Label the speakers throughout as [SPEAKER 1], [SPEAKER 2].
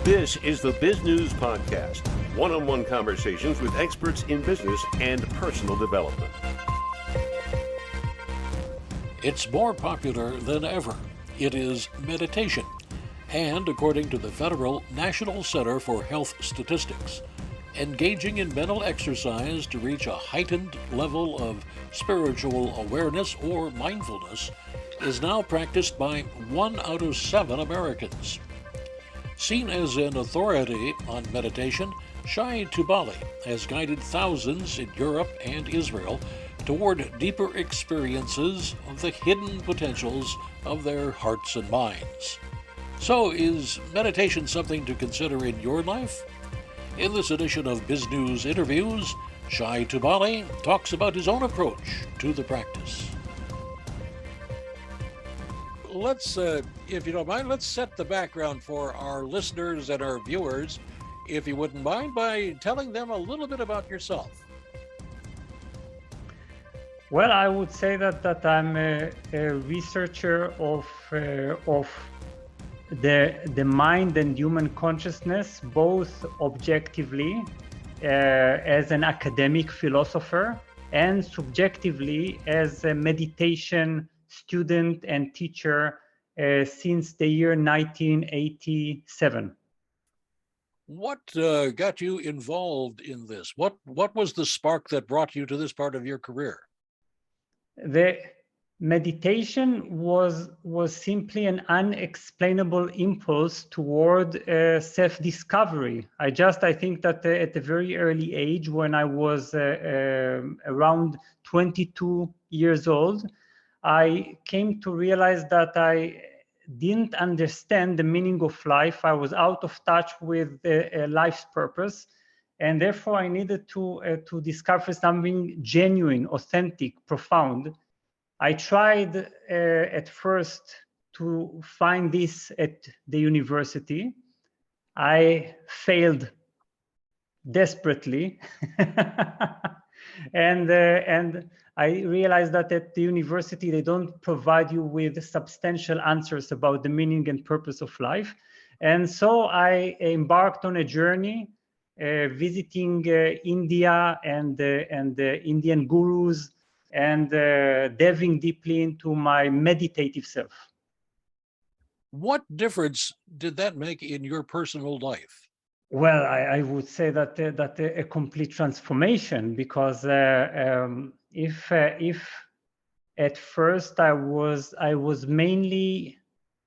[SPEAKER 1] This is the Biz News Podcast, one-on-one conversations with experts in business and personal development.
[SPEAKER 2] It's more popular than ever. It is meditation. And according to the Federal National Center for Health Statistics, engaging in mental exercise to reach a heightened level of spiritual awareness or mindfulness is now practiced by 1 out of 7 Americans. Seen as an authority on meditation, Shai Tubali has guided thousands in Europe and Israel toward deeper experiences of the hidden potentials of their hearts and minds. So, is meditation something to consider in your life? In this edition of Biz News Interviews, Shai Tubali talks about his own approach to the practice. Let's, if you don't mind, let's set the background for our listeners and our viewers, if you wouldn't mind, by telling them a little bit about yourself.
[SPEAKER 3] Well, I would say that I'm a researcher of the mind and human consciousness, both objectively as an academic philosopher and subjectively as a meditation student and teacher since the year 1987.
[SPEAKER 2] What got you involved in this? What was the spark that brought you to this part of your career?
[SPEAKER 3] The meditation was simply an unexplainable impulse toward self-discovery. I think that at a very early age, when I was around 22 years old, I came to realize that I didn't understand the meaning of life. I was out of touch with life's purpose, and therefore I needed to discover something genuine, authentic, profound. I tried at first to find this at the university. I failed desperately. And I realized that at the university, they don't provide you with substantial answers about the meaning and purpose of life. And so I embarked on a journey visiting India and the Indian gurus and delving deeply into my meditative self.
[SPEAKER 2] What difference did that make in your personal life?
[SPEAKER 3] Well, I would say that a complete transformation, because if at first I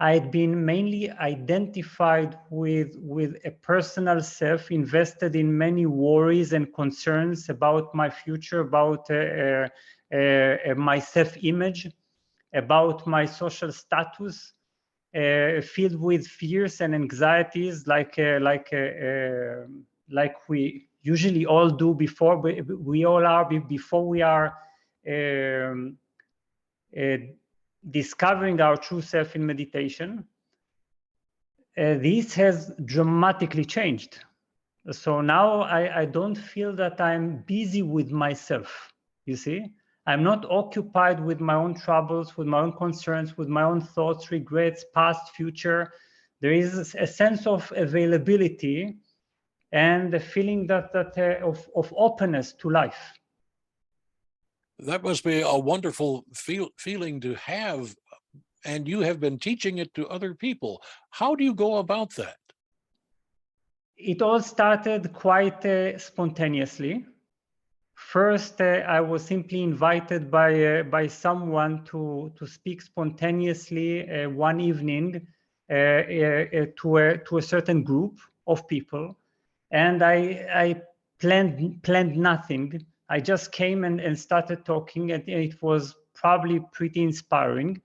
[SPEAKER 3] had been mainly identified with a personal self, invested in many worries and concerns about my future, about my self-image, about my social status, filled with fears and anxieties, like we usually all do before we are discovering our true self in meditation. This has dramatically changed. So now I don't feel that I'm busy with myself, you see. I'm not occupied with my own troubles, with my own concerns, with my own thoughts, regrets, past, future. There is a sense of availability and a feeling of openness to life.
[SPEAKER 2] That must be a wonderful feeling to have, and you have been teaching it to other people. How do you go about that?
[SPEAKER 3] It all started quite spontaneously. First, I was simply invited by someone to speak spontaneously one evening to a certain group of people, and I planned nothing. I just came and started talking, and it was probably pretty inspiring.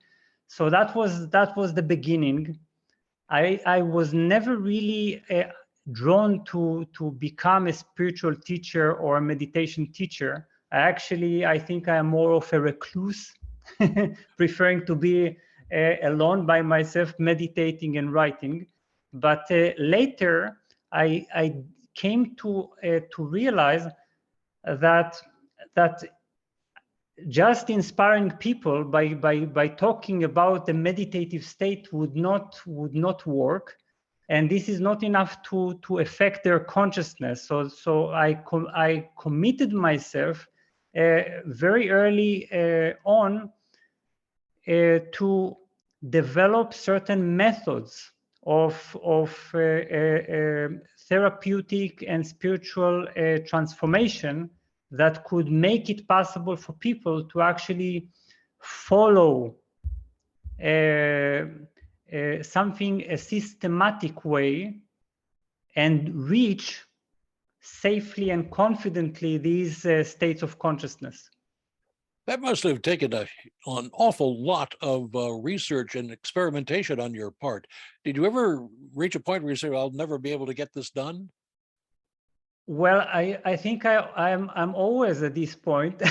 [SPEAKER 3] So that was the beginning. I was never really drawn to become a spiritual teacher or a meditation teacher. I think I am more of a recluse, preferring to be alone by myself, meditating and writing. But later, I came to realize that just inspiring people by talking about the meditative state would not work. and this is not enough to affect their consciousness. So I committed myself very early on to develop certain methods of therapeutic and spiritual transformation that could make it possible for people to actually follow something a systematic way and reach safely and confidently these states of consciousness.
[SPEAKER 2] That must have taken an awful lot of research and experimentation on your part. Did you ever reach a point where you say, "I'll never be able to get this done"?
[SPEAKER 3] Well, I think I'm always at this point.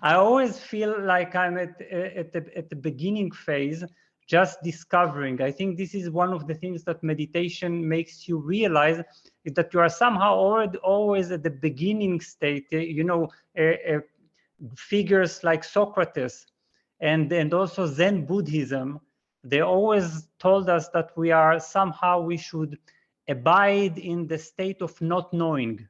[SPEAKER 3] I always feel like I'm at the beginning phase, just discovering. I think this is one of the things that meditation makes you realize, is that you are somehow always at the beginning state. Figures like Socrates and also Zen Buddhism, they always told us that we should abide in the state of not knowing.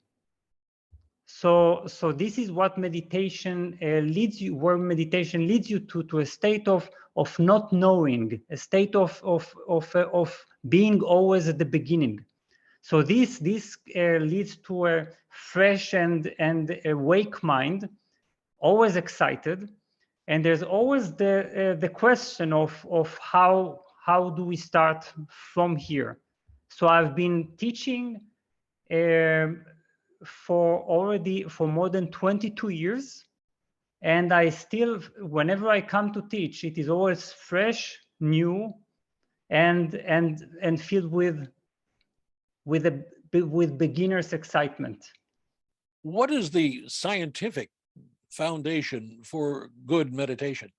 [SPEAKER 3] So this is what meditation leads you, where meditation leads you to a state of not knowing, a state of being always at the beginning. So this leads to a fresh and awake mind, always excited, and there's always the question of how do we start from here. So I've been teaching for more than 22 years, and I still, whenever I come to teach, it is always fresh, new, and filled with beginner's excitement.
[SPEAKER 2] What is the scientific foundation for good meditation?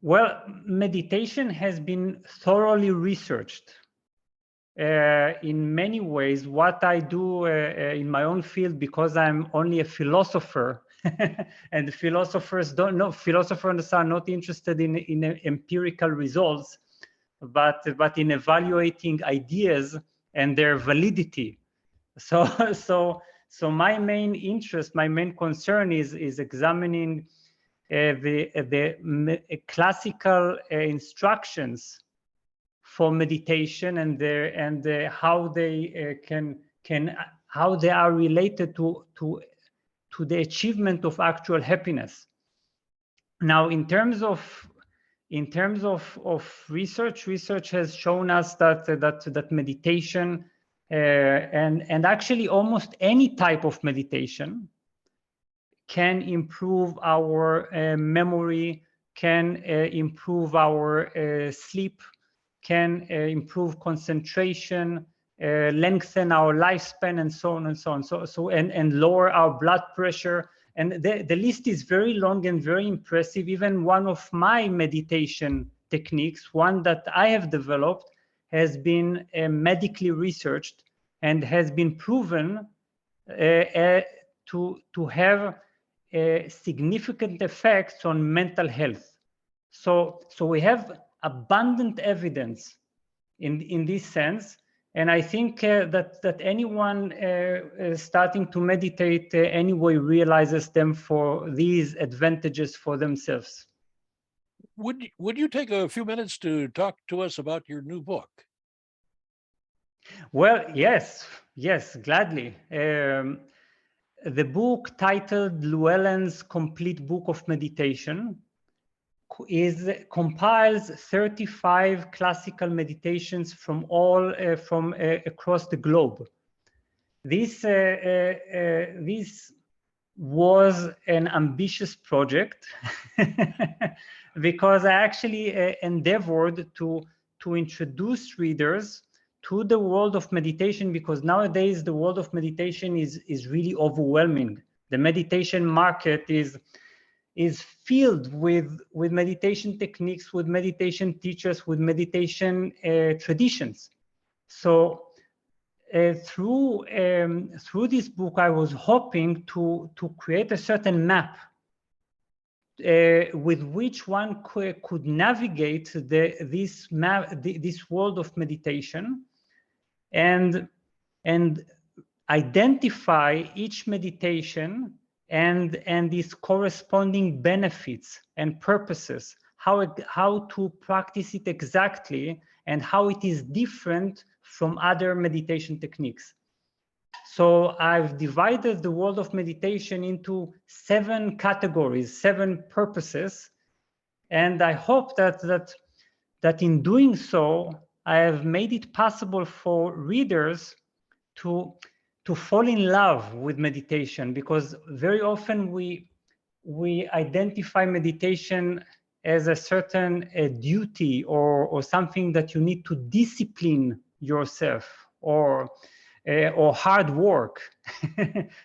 [SPEAKER 3] Well, meditation has been thoroughly researched. In many ways, what I do in my own field, because I'm only a philosopher, and philosophers are not interested in empirical results, but in evaluating ideas and their validity. So my main interest, my main concern is examining the classical instructions for meditation and how they how they are related to the achievement of actual happiness. Now, in terms of research has shown us that meditation and actually almost any type of meditation can improve our memory, can improve our sleep, can improve concentration, lengthen our lifespan, and so on and so on. And lower our blood pressure. And the list is very long and very impressive. Even one of my meditation techniques, one that I have developed, has been medically researched and has been proven to have significant effects on mental health. So we have abundant evidence in this sense, and I think that anyone starting to meditate anyway realizes them for these advantages for themselves.
[SPEAKER 2] Would you take a few minutes to talk to us about your new book?
[SPEAKER 3] Well, yes, gladly. The book, titled Llewellyn's Complete Book of Meditation, compiles 35 classical meditations from across the globe. This was an ambitious project because I actually endeavored to introduce readers to the world of meditation, because nowadays the world of meditation is really overwhelming. The meditation market is filled with meditation techniques, with meditation teachers, with meditation traditions. So through this book, I was hoping to create a certain map with which one could navigate this world of meditation and identify each meditation and its corresponding benefits and purposes, how to practice it exactly, and how it is different from other meditation techniques. So I've divided the world of meditation into 7 categories, 7 purposes, and I hope that in doing so, I have made it possible for readers to fall in love with meditation, because very often we identify meditation as a certain duty or something that you need to discipline yourself or hard work.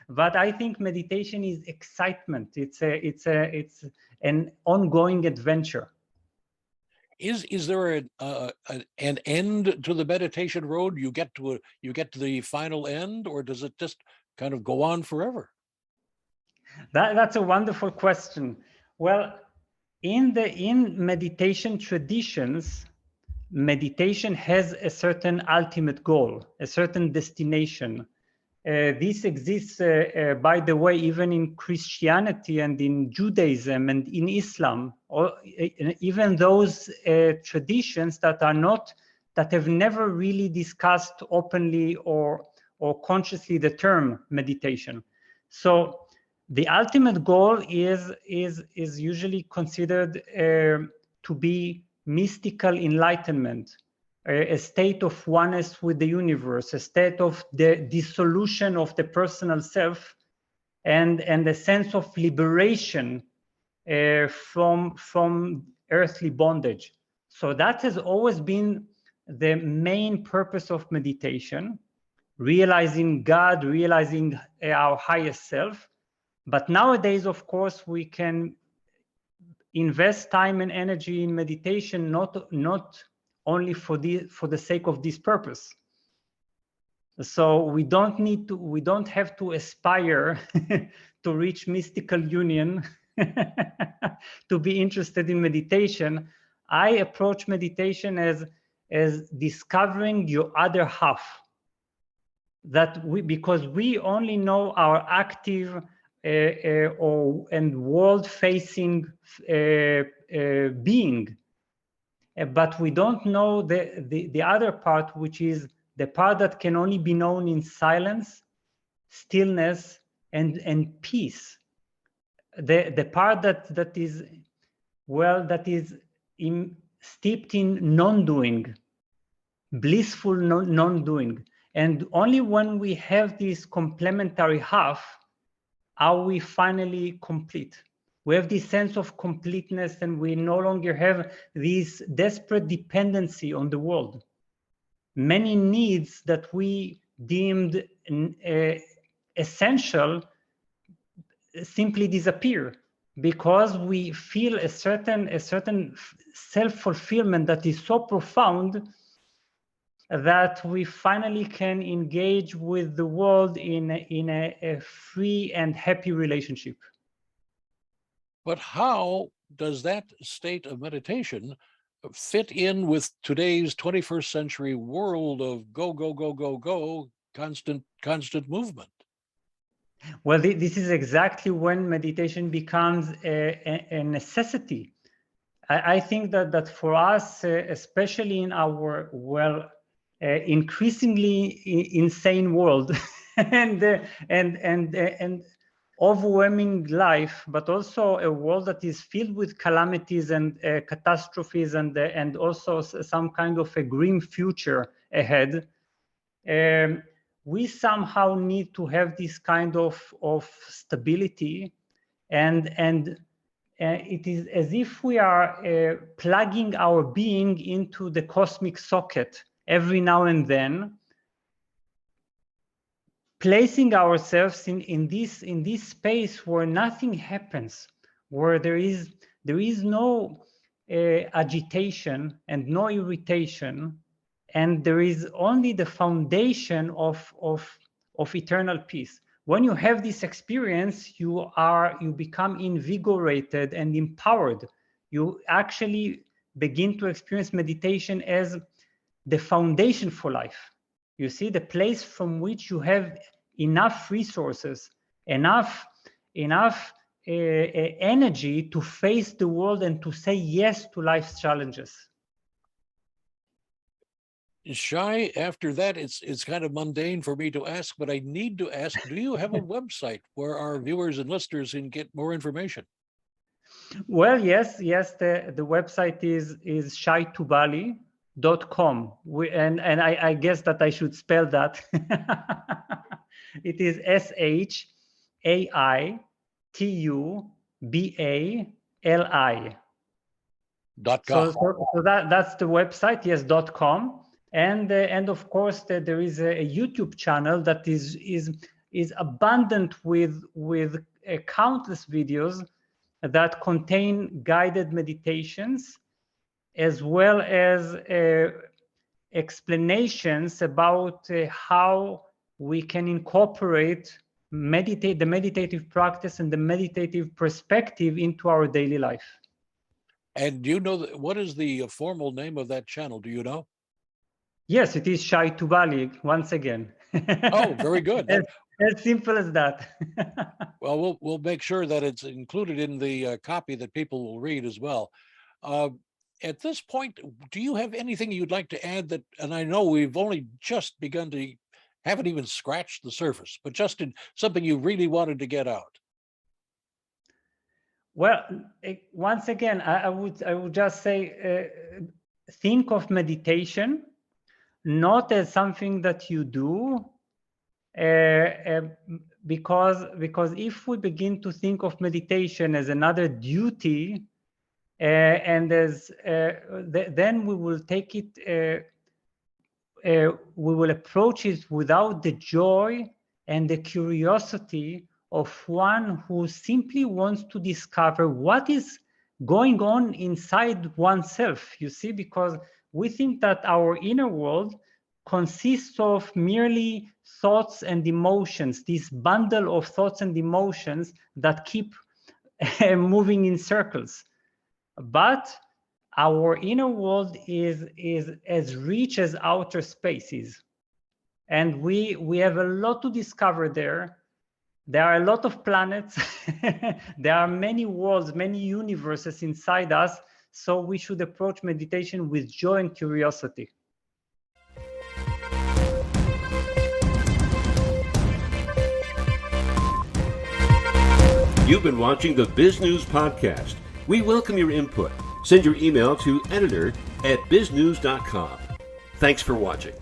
[SPEAKER 3] But I think meditation is excitement. It's an ongoing adventure.
[SPEAKER 2] Is there an end to the meditation road? You get to the final end, or does it just kind of go on forever?
[SPEAKER 3] That's a wonderful question. Well, in meditation traditions, meditation has a certain ultimate goal, a certain destination. This exists, by the way, even in Christianity and in Judaism and in Islam, or even those traditions that have never really discussed openly or consciously the term meditation. So the ultimate goal is usually considered to be mystical enlightenment, a state of oneness with the universe, a state of the dissolution of the personal self, and a sense of liberation from earthly bondage. So that has always been the main purpose of meditation, realizing God, realizing our highest self. But nowadays, of course, we can invest time and energy in meditation, not only for the sake of this purpose. So we don't have to aspire to reach mystical union to be interested in meditation. I approach meditation as discovering your other half. Because we only know our active and world-facing being, but we don't know the other part, which is the part that can only be known in silence, stillness, and peace. The part that is steeped in non-doing, blissful non-doing. And only when we have this complementary half are we finally complete. We have this sense of completeness, and we no longer have this desperate dependency on the world. Many needs that we deemed essential simply disappear, because we feel a certain self-fulfillment that is so profound that we finally can engage with the world in a free and happy relationship.
[SPEAKER 2] But how does that state of meditation fit in with today's 21st century world of go, go, go, go, go, constant movement?
[SPEAKER 3] Well, this is exactly when meditation becomes a necessity. I think that for us, especially in our increasingly insane world and overwhelming life, but also a world that is filled with calamities and catastrophes and also some kind of a grim future ahead. We somehow need to have this kind of stability, and it is as if we are plugging our being into the cosmic socket every now and then, placing ourselves in this space where nothing happens, where there is no agitation and no irritation, and there is only the foundation of eternal peace. when you have this experience, you become invigorated and empowered. You actually begin to experience meditation as the foundation for life. You see, the place from which you have enough resources, enough energy to face the world and to say yes to life's challenges.
[SPEAKER 2] Shai, after that, it's kind of mundane for me to ask, but I need to ask, do you have a website where our viewers and listeners can get more information?
[SPEAKER 3] Well, yes. The website is shaitubali.com. And I guess that I should spell that. It is SHAITUBALI.
[SPEAKER 2] .com.
[SPEAKER 3] So that's the website, yes, .com. And of course there is a YouTube channel that is abundant with countless videos that contain guided meditations, as well as explanations about how we can incorporate the meditative practice and the meditative perspective into our daily life.
[SPEAKER 2] And do you know what is the formal name of that channel? Do you know?
[SPEAKER 3] Yes, it is Shai Tubali once again.
[SPEAKER 2] Oh, very good.
[SPEAKER 3] As simple as that.
[SPEAKER 2] Well, we'll make sure that it's included in the copy that people will read as well. At this point, do you have anything you'd like to add that? And I know we've only just begun to, haven't even scratched the surface, but just in something you really wanted to get out.
[SPEAKER 3] Well, once again, I would just say, think of meditation not as something that you do, because if we begin to think of meditation as another duty, and as then we will take it, we will approach it without the joy and the curiosity of one who simply wants to discover what is going on inside oneself, you see, because we think that our inner world consists of merely thoughts and emotions, this bundle of thoughts and emotions that keep moving in circles. But our inner world is as rich as outer space is. And we have a lot to discover there. There are a lot of planets. There are many worlds, many universes inside us. So we should approach meditation with joy and curiosity.
[SPEAKER 1] You've been watching the Biz News Podcast. We welcome your input. Send your email to editor@biznews.com. Thanks for watching.